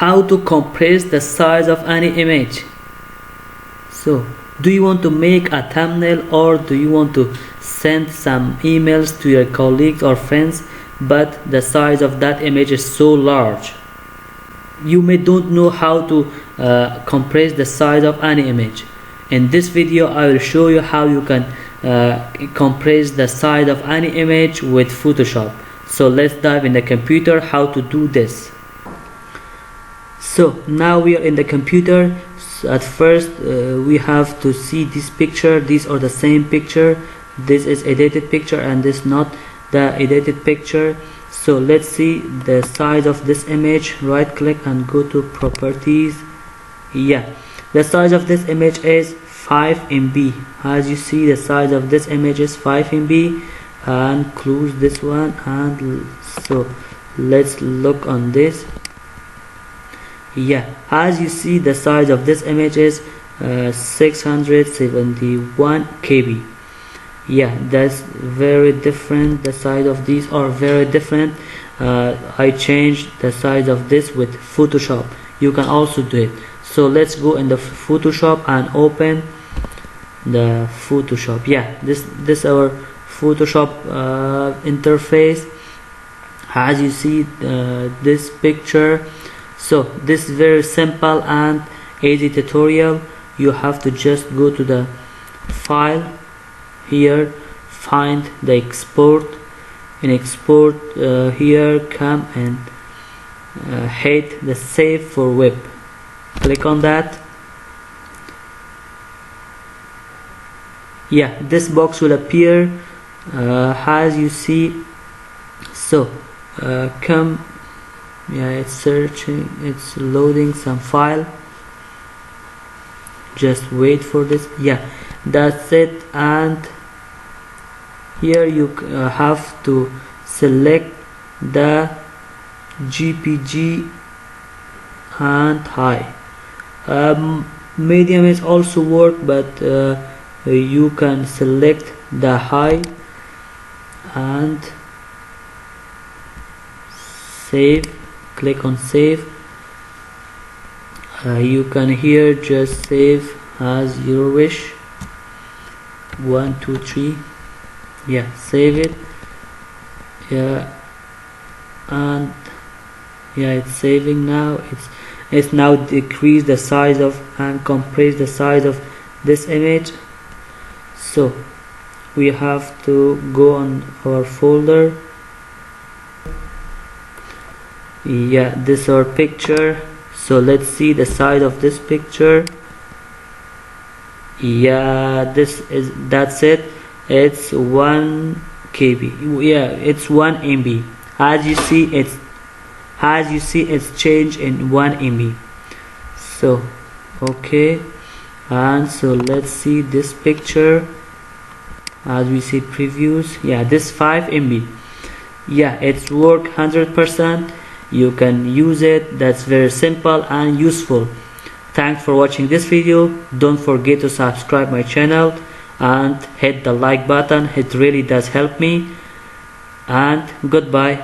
how to compress the size of any image. So do you want to make a thumbnail, or do you want to send some emails to your colleagues or friends, but the size of that image is so large? You may don't know how to compress the size of any image. In this video I will show you how you can compress the size of any image with Photoshop. So let's dive in the computer how to do this. So now we are in the computer. So at first we have to see this picture. These are the same picture. This is edited picture and this not the edited picture. So let's see the size of this image. Right click and go to properties. Yeah, the size of this image is 5 MB. As you see, the size of this image is 5 MB. And close this one, and so let's look on this. Yeah, as you see, the size of this image is 671 KB. Yeah, that's very different. The size of these are very different. I changed the size of this with Photoshop. You can also do it. So let's go in the Photoshop and open the Photoshop. Yeah, this our Photoshop interface. As you see this picture. So this is very simple and easy tutorial. You have to just go to the file here, find the export, and export here, come and hit the save for web. Click on that. Yeah, this box will appear as you see. So come, yeah, it's searching, it's loading some file. Just wait for this. Yeah, that's it. And here you have to select the JPG and high. Medium is also work, but you can select the high and save. Click on save. You can here just save as your wish. 1 2 3. Yeah, save it. Yeah, and yeah, it's saving now. It's now decreased the size of and compress the size of this image. So we have to go on our folder. Yeah, this is our picture. So let's see the size of this picture. Yeah, that's it. It's 1 KB. Yeah, it's 1 MB. As you see, it's changed in 1 MB. So okay, and so let's see this picture. As we see previews, yeah, this 5 MB. Yeah, it's work 100%. You can use it. That's very simple and useful. Thanks for watching this video. Don't forget to subscribe my channel and hit the like button. It really does help me. And goodbye.